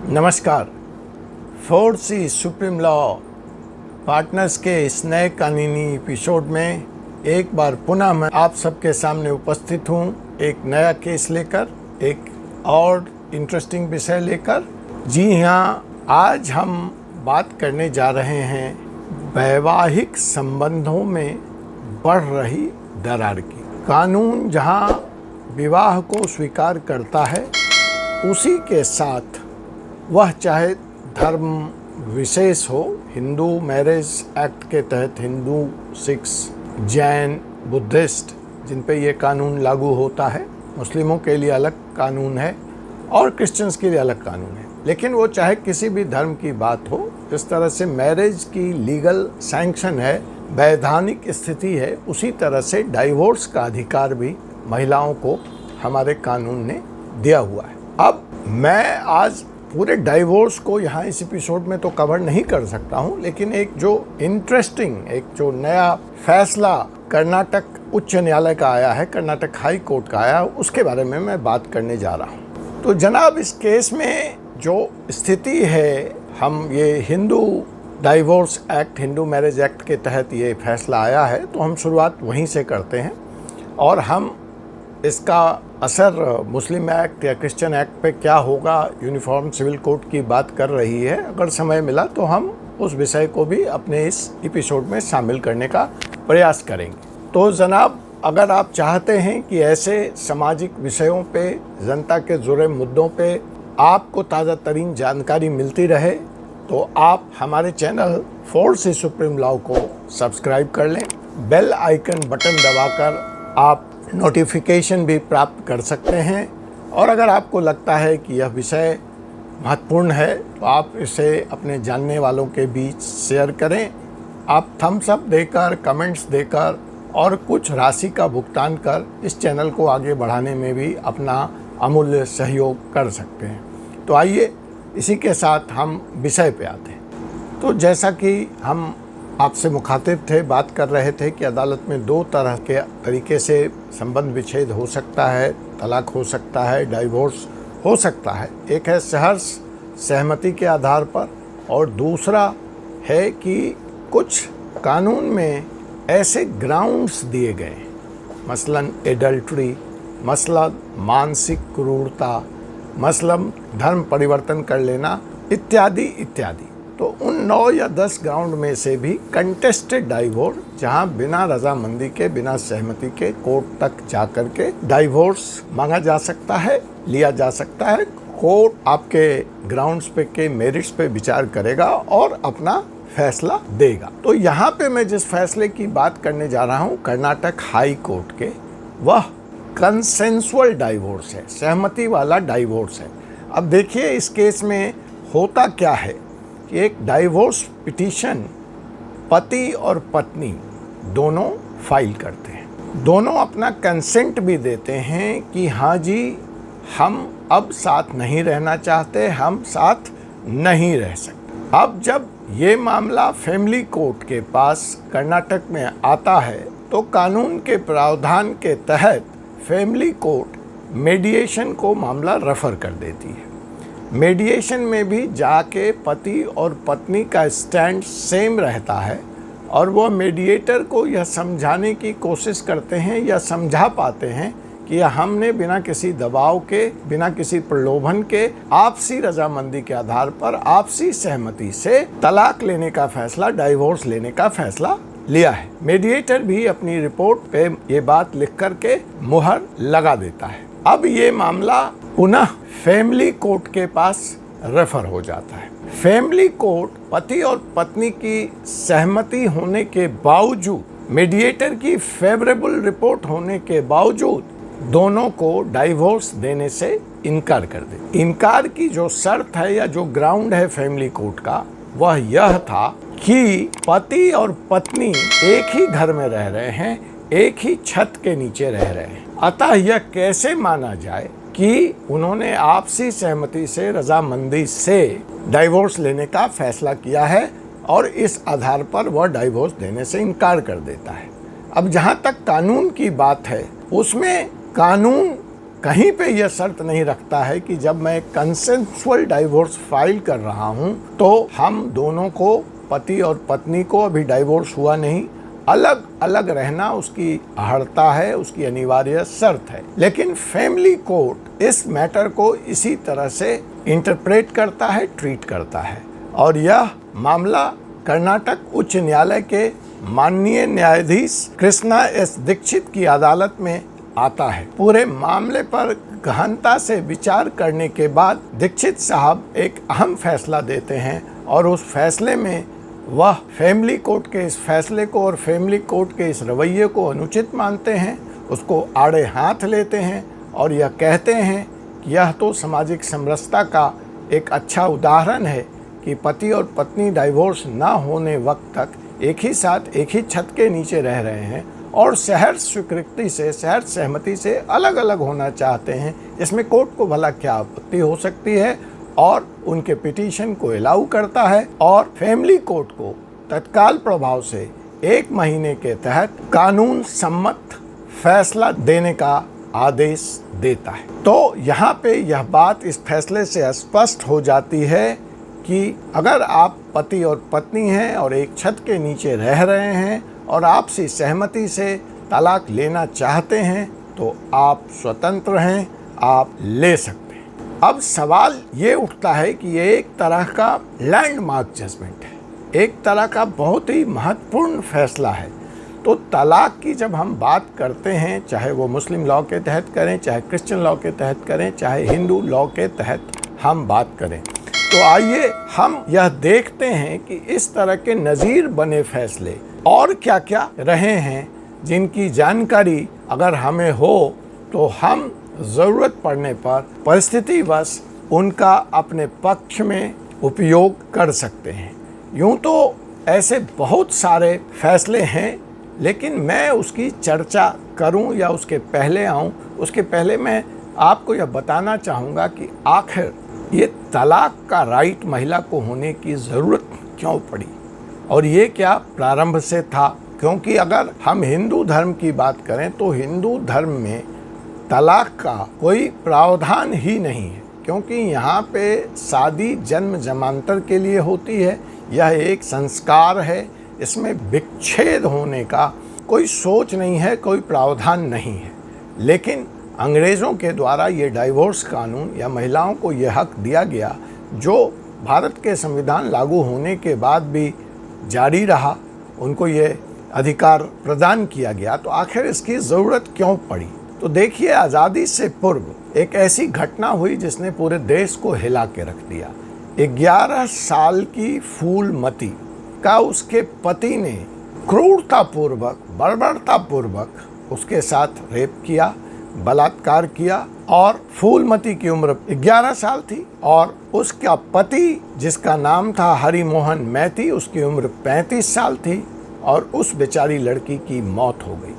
नमस्कार। 4C supreme law partners के इस नए कानूनी एपिसोड में एक बार पुनः मैं आप सबके सामने उपस्थित हूँ, एक नया केस लेकर, एक और इंटरेस्टिंग विषय लेकर। जी हाँ, आज हम बात करने जा रहे हैं वैवाहिक संबंधों में बढ़ रही दरार की। कानून जहाँ विवाह को स्वीकार करता है, उसी के साथ वह चाहे धर्म विशेष हो, हिंदू मैरिज एक्ट के तहत हिंदू, सिख्स, जैन, बुद्धिस्ट जिन पे ये कानून लागू होता है, मुस्लिमों के लिए अलग कानून है और क्रिश्चियंस के लिए अलग कानून है। लेकिन वो चाहे किसी भी धर्म की बात हो, जिस तरह से मैरिज की लीगल सैंक्शन है, वैधानिक स्थिति है, उसी तरह से डाइवोर्स का अधिकार भी महिलाओं को हमारे कानून ने दिया हुआ है। अब मैं आज पूरे डाइवोर्स को यहाँ इस एपिसोड में तो कवर नहीं कर सकता हूँ, लेकिन एक जो नया फैसला कर्नाटक उच्च न्यायालय का आया है, कर्नाटक हाई कोर्ट का आया है, उसके बारे में मैं बात करने जा रहा हूँ। तो जनाब, इस केस में जो स्थिति है, हम ये Hindu divorce act, Hindu marriage act के तहत ये फैसला आया है, तो हम शुरुआत वहीं से करते हैं और हम इसका असर मुस्लिम एक्ट या क्रिश्चियन एक्ट पे क्या होगा, यूनिफॉर्म सिविल कोड की बात कर रही है। अगर समय मिला तो हम उस विषय को भी अपने इस एपिसोड में शामिल करने का प्रयास करेंगे। तो जनाब, अगर आप चाहते हैं कि ऐसे सामाजिक विषयों पे, जनता के जुड़े मुद्दों पे आपको ताज़ा तरीन जानकारी मिलती रहे, तो आप हमारे चैनल 4C सुप्रीम लॉ को सब्सक्राइब कर लें। बेल आइकन बटन दबाकर आप नोटिफिकेशन भी प्राप्त कर सकते हैं। और अगर आपको लगता है कि यह विषय महत्वपूर्ण है, तो आप इसे अपने जानने वालों के बीच शेयर करें। आप थम्स अप देकर, कमेंट्स देकर और कुछ राशि का भुगतान कर इस चैनल को आगे बढ़ाने में भी अपना अमूल्य सहयोग कर सकते हैं। तो आइए इसी के साथ हम विषय पे आते हैं। तो जैसा कि हम आपसे मुखातिब थे, बात कर रहे थे कि अदालत में दो तरह के तरीके से संबंध विच्छेद हो सकता है, तलाक हो सकता है, डाइवोर्स हो सकता है। एक है सहर्ष सहमति के आधार पर, और दूसरा है कि कुछ कानून में ऐसे ग्राउंड्स दिए गए, मसलन एडल्ट्री, मसलन मानसिक क्रूरता, मसलन धर्म परिवर्तन कर लेना, इत्यादि इत्यादि। तो उन 9 या 10 ग्राउंड में से भी कंटेस्टेड डाइवोर्स, जहां बिना रजामंदी के, बिना सहमति के कोर्ट तक जाकर के डाइवोर्स मांगा जा सकता है, लिया जा सकता है। कोर्ट आपके ग्राउंड्स पे के मेरिट्स पे विचार करेगा और अपना फैसला देगा। तो यहाँ पे मैं जिस फैसले की बात करने जा रहा हूँ, कर्नाटक हाई कोर्ट के, वह कंसेंसुअल डाइवोर्स है, सहमति वाला डाइवोर्स है। अब देखिए, इस केस में होता क्या है कि एक डाइवोर्स पिटीशन पति और पत्नी दोनों फाइल करते हैं। दोनों अपना कंसेंट भी देते हैं कि हाँ जी, हम अब साथ नहीं रहना चाहते, हम साथ नहीं रह सकते। अब जब ये मामला फैमिली कोर्ट के पास कर्नाटक में आता है, तो कानून के प्रावधान के तहत फैमिली कोर्ट मीडिएशन को मामला रेफर कर देती है। मीडिएशन में भी जाके पति और पत्नी का स्टैंड सेम रहता है और वो मीडिएटर को यह समझाने की कोशिश करते हैं या समझा पाते हैं कि हमने बिना किसी दबाव के, बिना किसी प्रलोभन के, आपसी रजामंदी के आधार पर, आपसी सहमति से तलाक लेने का फैसला, डाइवोर्स लेने का फैसला लिया है। मीडिएटर भी अपनी रिपोर्ट पे ये बात लिख करके मुहर लगा देता है। अब ये मामला पुनः फैमिली कोर्ट के पास रेफर हो जाता है। फैमिली कोर्ट पति और पत्नी की सहमति होने के बावजूद, मीडिएटर की फेवरेबल रिपोर्ट होने के बावजूद, दोनों को डाइवोर्स देने से इनकार कर दे। इनकार की जो शर्त है या जो ग्राउंड है फैमिली कोर्ट का, वह यह था कि पति और पत्नी एक ही घर में रह रहे हैं, एक ही छत के नीचे रह रहे हैं। अतः यह कैसे माना जाए कि उन्होंने आपसी सहमति से, रजामंदी से डाइवोर्स लेने का फैसला किया है और इस आधार पर वह डाइवोर्स देने से इनकार कर देता है। अब जहाँ तक कानून की बात है, उसमें कानून कहीं पे यह शर्त नहीं रखता है कि जब मैं कंसेंसुअल डाइवोर्स फाइल कर रहा हूं तो हम दोनों को, पति और पत्नी को, अभी डाइवोर्स हुआ नहीं, अलग अलग रहना उसकी अहर्ता है, उसकी अनिवार्य शर्त है। लेकिन फैमिली कोर्ट इस मैटर को इसी तरह से इंटरप्रेट करता है, ट्रीट करता है। और यह मामला कर्नाटक उच्च न्यायालय के माननीय न्यायाधीश कृष्णा एस दीक्षित की अदालत में आता है। पूरे मामले पर गहनता से विचार करने के बाद दीक्षित साहब एक अहम फैसला देते हैं और उस फैसले में वह फैमिली कोर्ट के इस फैसले को और फैमिली कोर्ट के इस रवैये को अनुचित मानते हैं, उसको आड़े हाथ लेते हैं और यह कहते हैं कि यह तो सामाजिक समरसता का एक अच्छा उदाहरण है कि पति और पत्नी डाइवोर्स ना होने वक्त तक एक ही साथ एक ही छत के नीचे रह रहे हैं और सहर्ष स्वीकृति से, सहर्ष सहमति से अलग अलग होना चाहते हैं। इसमें कोर्ट को भला क्या आपत्ति हो सकती है, और उनके पिटीशन को अलाउ करता है और फैमिली कोर्ट को तत्काल प्रभाव से 1 महीने के तहत कानून सम्मत फैसला देने का आदेश देता है। तो यहाँ पे यह बात इस फैसले से स्पष्ट हो जाती है कि अगर आप पति और पत्नी हैं और एक छत के नीचे रह रहे हैं और आपसी सहमति से तलाक लेना चाहते हैं तो आप स्वतंत्र हैं, आप ले सकते हैं। अब सवाल ये उठता है कि ये एक तरह का लैंडमार्क जजमेंट है, एक तरह का बहुत ही महत्वपूर्ण फैसला है। तो तलाक की जब हम बात करते हैं, चाहे वो मुस्लिम लॉ के तहत करें, चाहे क्रिश्चियन लॉ के तहत करें, चाहे हिंदू लॉ के तहत हम बात करें, तो आइए हम यह देखते हैं कि इस तरह के नज़ीर बने फैसले और क्या क्या रहे हैं जिनकी जानकारी अगर हमें हो तो हम ज़रूरत पड़ने पर परिस्थितिवश उनका अपने पक्ष में उपयोग कर सकते हैं। यूँ तो ऐसे बहुत सारे फैसले हैं, लेकिन मैं उसकी चर्चा करूं या उसके पहले आऊं, उसके पहले मैं आपको यह बताना चाहूँगा कि आखिर ये तलाक का राइट महिला को होने की ज़रूरत क्यों पड़ी और ये क्या प्रारंभ से था। क्योंकि अगर हम हिंदू धर्म की बात करें तो हिंदू धर्म में तलाक का कोई प्रावधान ही नहीं है, क्योंकि यहाँ पे शादी जन्म जन्मांतर के लिए होती है। यह एक संस्कार है, इसमें विच्छेद होने का कोई सोच नहीं है, कोई प्रावधान नहीं है। लेकिन अंग्रेज़ों के द्वारा ये डाइवोर्स कानून या महिलाओं को ये हक दिया गया जो भारत के संविधान लागू होने के बाद भी जारी रहा, उनको ये अधिकार प्रदान किया गया। तो आखिर इसकी ज़रूरत क्यों पड़ी? तो देखिए, आज़ादी से पूर्व एक ऐसी घटना हुई जिसने पूरे देश को हिला के रख दिया। 11 साल की फूलमती का उसके पति ने क्रूरतापूर्वक, बर्बरतापूर्वक उसके साथ रेप किया, बलात्कार किया और फूलमती की उम्र 11 साल थी और उसका पति जिसका नाम था हरि मोहन मैती, उसकी उम्र 35 साल थी और उस बेचारी लड़की की मौत हो गई।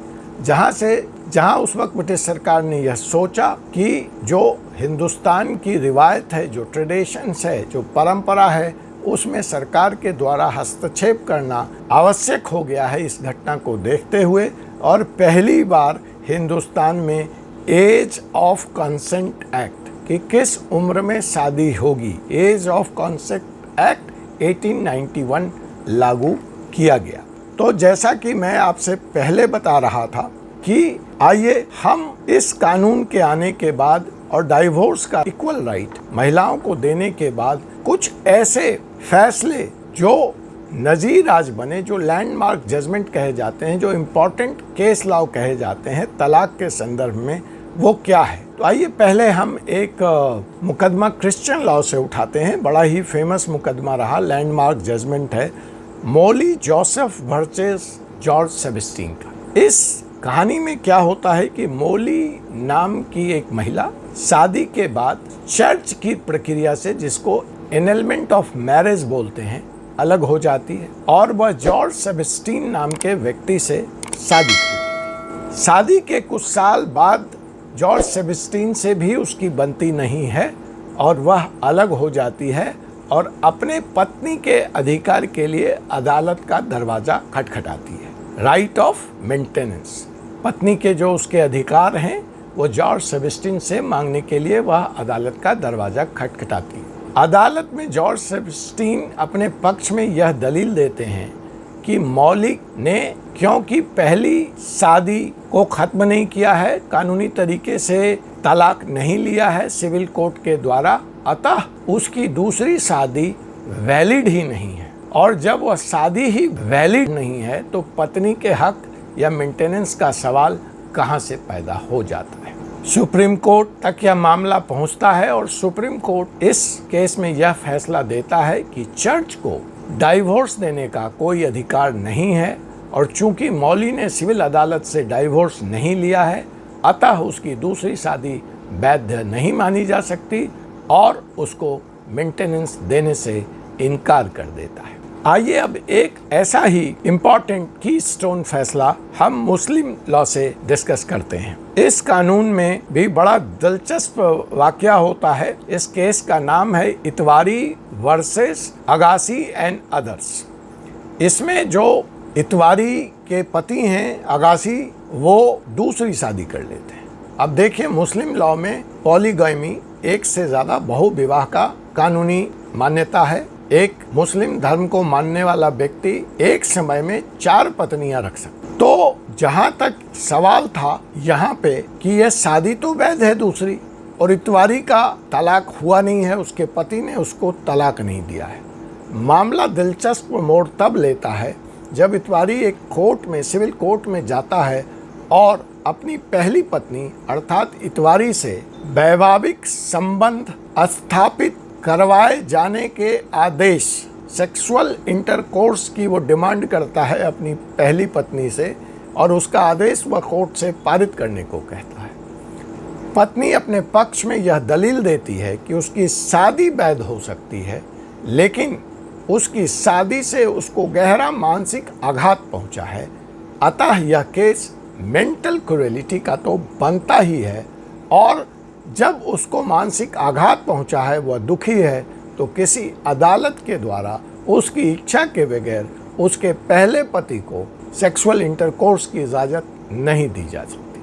जहां उस वक्त ब्रिटिश सरकार ने यह सोचा कि जो हिंदुस्तान की रिवायत है, जो ट्रेडिशंस है, जो परंपरा है, उसमें सरकार के द्वारा हस्तक्षेप करना आवश्यक हो गया है इस घटना को देखते हुए। और पहली बार हिंदुस्तान में एज ऑफ कंसेंट एक्ट कि किस उम्र में शादी होगी, एज ऑफ कंसेंट एक्ट 1891 लागू किया गया। तो जैसा कि मैं आपसे पहले बता रहा था कि आइए हम इस कानून के आने के बाद और डाइवोर्स का इक्वल राइट महिलाओं को देने के बाद कुछ ऐसे फैसले जो नज़ीर आज बने, जो लैंडमार्क जजमेंट कहे जाते हैं, जो इम्पोर्टेंट केस लॉ कहे जाते हैं तलाक के संदर्भ में, वो क्या है। तो आइए पहले हम एक मुकदमा क्रिश्चियन लॉ से उठाते हैं। बड़ा ही फेमस मुकदमा रहा, लैंडमार्क जजमेंट है मोली जोसेफ वर्सेस जॉर्ज सेबेस्टियन का। इस कहानी में क्या होता है कि मोली नाम की एक महिला शादी के बाद चर्च की प्रक्रिया से, जिसको एनलमेंट ऑफ मैरिज बोलते हैं, अलग हो जाती है और वह जॉर्ज सेबेस्टियन नाम के व्यक्ति से शादी की। शादी के कुछ साल बाद जॉर्ज सेबेस्टियन से भी उसकी बनती नहीं है और वह अलग हो जाती है और अपने पत्नी के अधिकार के लिए अदालत का दरवाज़ा खटखटाती है। राइट ऑफ मेंटेनेंस, पत्नी के जो उसके अधिकार हैं वो जॉर्ज सेबेस्टियन से मांगने के लिए वह अदालत का दरवाज़ा खटखटाती है। अदालत में जॉर्ज सेबेस्टियन अपने पक्ष में यह दलील देते हैं कि मौलिक ने क्योंकि पहली शादी को ख़त्म नहीं किया है, कानूनी तरीके से तलाक नहीं लिया है सिविल कोर्ट के द्वारा, अतः उसकी दूसरी शादी वैलिड ही नहीं है। और जब वह शादी ही वैलिड नहीं है तो पत्नी के हक या मेंटेनेंस का सवाल कहां से पैदा हो जाता है। सुप्रीम कोर्ट तक यह मामला पहुंचता है और सुप्रीम कोर्ट इस केस में यह फैसला देता है कि चर्च को डाइवोर्स देने का कोई अधिकार नहीं है, और चूंकि मौली ने सिविल अदालत से डाइवोर्स नहीं लिया है, अतः उसकी दूसरी शादी वैध नहीं मानी जा सकती और उसको मेंटेनेंस देने से इनकार कर देता है। आइए अब एक ऐसा ही इम्पॉर्टेंट की स्टोन फैसला हम मुस्लिम लॉ से डिस्कस करते हैं। इस कानून में भी बड़ा दिलचस्प वाकया होता है। इस केस का नाम है Itwari versus Agassi and others. इसमें जो इतवारी के पति हैं अगासी, वो दूसरी शादी कर लेते हैं। अब देखिए, मुस्लिम लॉ में पॉलीगैमी, एक से ज़्यादा बहुविवाह का कानूनी मान्यता है। एक मुस्लिम धर्म को मानने वाला व्यक्ति एक समय में 4 पत्नियां रख सकता। तो जहां तक सवाल था यहाँ पे कि यह शादी तो वैध है दूसरी, और इतवारी का तलाक हुआ नहीं है, उसके पति ने उसको तलाक नहीं दिया है। मामला दिलचस्प मोड़ तब लेता है जब इतवारी एक कोर्ट में, सिविल कोर्ट में जाता है और अपनी पहली पत्नी अर्थात इतवारी से वैवाहिक संबंध स्थापित करवाए जाने के आदेश, सेक्सुअल इंटरकोर्स की वो डिमांड करता है अपनी पहली पत्नी से, और उसका आदेश वह कोर्ट से पारित करने को कहता है। पत्नी अपने पक्ष में यह दलील देती है कि उसकी शादी वैध हो सकती है, लेकिन उसकी शादी से उसको गहरा मानसिक आघात पहुंचा है, अतः यह केस मेंटल क्रूएलिटी का तो बनता ही है, और जब उसको मानसिक आघात पहुंचा है, वह दुखी है, तो किसी अदालत के द्वारा उसकी इच्छा के बगैर उसके पहले पति को सेक्सुअल इंटरकोर्स की इजाज़त नहीं दी जा सकती।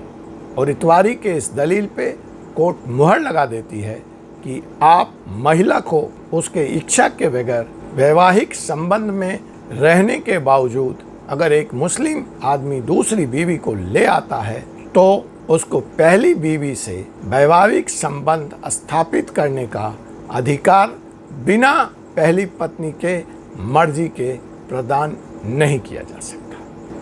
और इतवारी के इस दलील पे कोर्ट मुहर लगा देती है कि आप महिला को उसके इच्छा के बगैर वैवाहिक संबंध में रहने के बावजूद अगर एक मुस्लिम आदमी दूसरी बीवी को ले आता है तो उसको पहली बीवी से वैवाहिक संबंध स्थापित करने का अधिकार बिना पहली पत्नी के मर्जी के प्रदान नहीं किया जा सकता।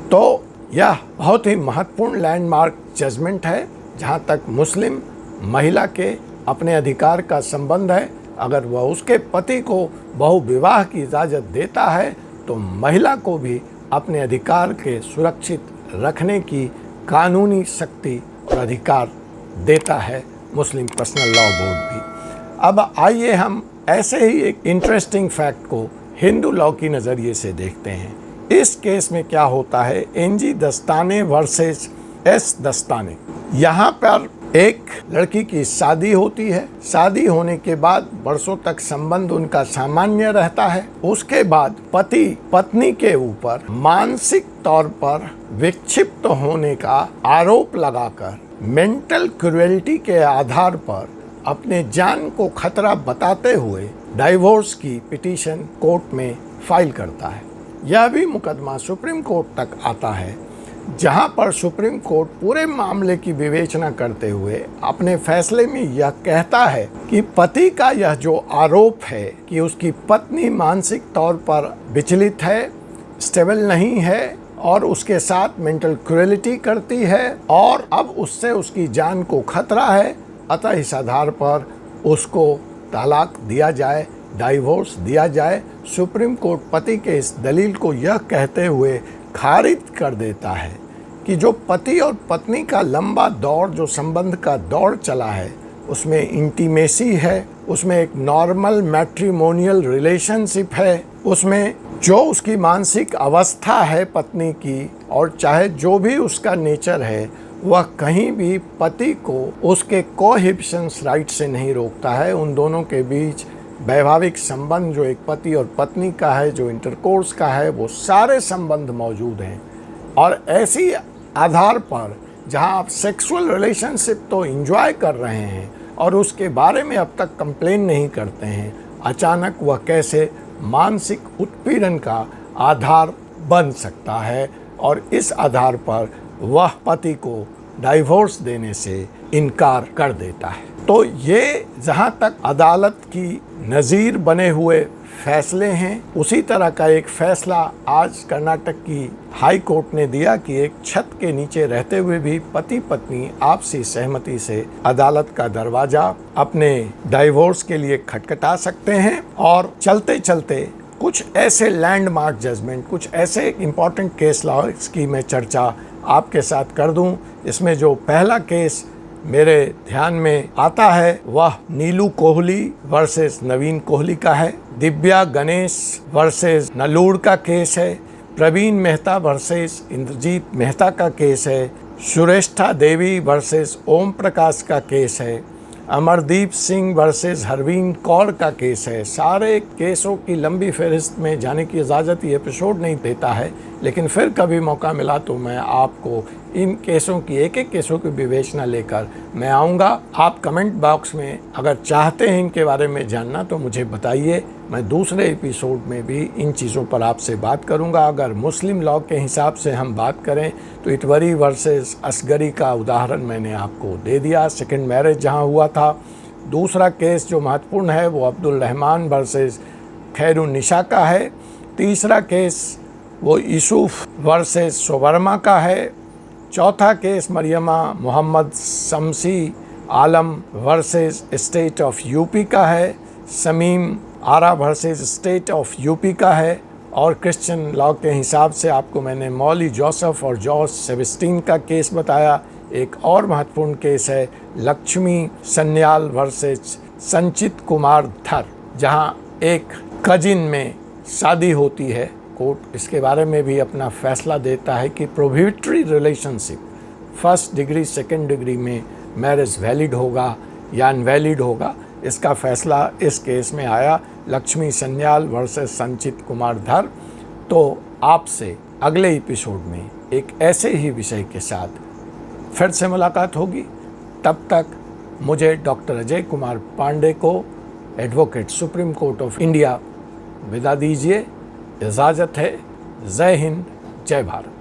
तो यह बहुत ही महत्वपूर्ण लैंडमार्क जजमेंट है जहां तक मुस्लिम महिला के अपने अधिकार का संबंध है। अगर वह उसके पति को बहुविवाह की इजाज़त देता है तो महिला को भी अपने अधिकार के सुरक्षित रखने की कानूनी शक्ति और अधिकार देता है मुस्लिम पर्सनल लॉ बोर्ड भी। अब आइए हम ऐसे ही एक इंटरेस्टिंग फैक्ट को हिंदू लॉ की नज़रिए से देखते हैं। इस केस में क्या होता है, एनजी दस्ताने वर्सेस एस दस्ताने। यहाँ पर एक लड़की की शादी होती है। शादी होने के बाद वर्षों तक संबंध उनका सामान्य रहता है। उसके बाद पति पत्नी के ऊपर मानसिक तौर पर विक्षिप्त होने का आरोप लगाकर मेंटल क्रूएल्टी के आधार पर अपने जान को खतरा बताते हुए डाइवोर्स की पिटीशन कोर्ट में फाइल करता है। यह भी मुकदमा सुप्रीम कोर्ट तक आता है, जहां पर सुप्रीम कोर्ट पूरे मामले की विवेचना करते हुए अपने फैसले में यह कहता है कि पति का यह जो आरोप है कि उसकी पत्नी मानसिक तौर पर विचलित है, स्टेबल नहीं है और उसके साथ मेंटल क्रूएलिटी करती है और अब उससे उसकी जान को खतरा है, अतः इस आधार पर उसको तलाक दिया जाए, डाइवोर्स दिया जाए। सुप्रीम कोर्ट पति के इस दलील को यह कहते हुए खारिज कर देता है कि जो पति और पत्नी का लंबा दौर, जो संबंध का दौर चला है, उसमें इंटीमेसी है, उसमें एक नॉर्मल मैट्रिमोनियल रिलेशनशिप है, उसमें जो उसकी मानसिक अवस्था है पत्नी की और चाहे जो भी उसका नेचर है, वह कहीं भी पति को उसके कोहिबिशंस राइट से नहीं रोकता है। उन दोनों के बीच वैवाहिक संबंध जो एक पति और पत्नी का है, जो इंटरकोर्स का है, वो सारे संबंध मौजूद हैं और ऐसी आधार पर जहां आप सेक्सुअल रिलेशनशिप तो एंजॉय कर रहे हैं और उसके बारे में अब तक कंप्लेन नहीं करते हैं, अचानक वह कैसे मानसिक उत्पीड़न का आधार बन सकता है और इस आधार पर वह पति को डाइवोर्स देने से इनकार कर देता है। तो ये जहाँ तक अदालत की नज़ीर बने हुए फैसले हैं, उसी तरह का एक फैसला आज कर्नाटक की हाई कोर्ट ने दिया कि एक छत के नीचे रहते हुए भी पति पत्नी आपसी सहमति से अदालत का दरवाजा अपने डाइवोर्स के लिए खटखटा सकते हैं। और चलते चलते कुछ ऐसे लैंडमार्क जजमेंट, कुछ ऐसे इम्पॉर्टेंट केस लॉज की मैं चर्चा आपके साथ कर दूं। इसमें जो पहला केस मेरे ध्यान में आता है वह नीलू कोहली वर्सेस नवीन कोहली का है। दिव्या गणेश वर्सेस नलूड़ का केस है। प्रवीण मेहता वर्सेस इंद्रजीत मेहता का केस है। सुरेष्ठा देवी वर्सेस ओम प्रकाश का केस है। अमरदीप सिंह वर्सेस हरवीन कौर का केस है। सारे केसों की लंबी फहरिस्त में जाने की इजाज़त ये एपिसोड नहीं देता है, लेकिन फिर कभी मौका मिला तो मैं आपको इन केसों की एक एक केसों की विवेचना लेकर मैं आऊँगा। आप कमेंट बॉक्स में अगर चाहते हैं इनके बारे में जानना तो मुझे बताइए, मैं दूसरे एपिसोड में भी इन चीज़ों पर आपसे बात करूँगा। अगर मुस्लिम लॉ के हिसाब से हम बात करें तो इटवरी वर्सेस असगरी का उदाहरण मैंने आपको दे दिया, सेकंड मैरिज जहाँ हुआ था। दूसरा केस जो महत्वपूर्ण है वो अब्दुल रहमान वर्सेस खैरुन्निसा का है। तीसरा केस वो यूसुफ वर्सेस सोवर्मा का है। चौथा केस मरियमा मोहम्मद शमसी आलम वर्सेस स्टेट ऑफ यूपी का है। शमीम आरा वर्सेस स्टेट ऑफ यूपी का है। और क्रिश्चियन लॉ के हिसाब से आपको मैंने मौली जोसेफ और जॉर्ज सेबेस्टीन का केस बताया। एक और महत्वपूर्ण केस है लक्ष्मी सन्याल वर्सेस संचित कुमार धर, जहां एक कजिन में शादी होती है। कोर्ट इसके बारे में भी अपना फैसला देता है कि prohibitory relationship first degree second degree में मैरिज वैलिड होगा या अनवैलिड होगा। इसका फैसला इस केस में आया, लक्ष्मी सन्याल वर्सेस संचित कुमार धर। तो आपसे अगले एपिसोड में एक ऐसे ही विषय के साथ फिर से मुलाकात होगी। तब तक मुझे डॉक्टर अजय कुमार पांडे को, advocate supreme court of India, विदा दीजिए। इजाज़त है। जय हिंद, जय भारत।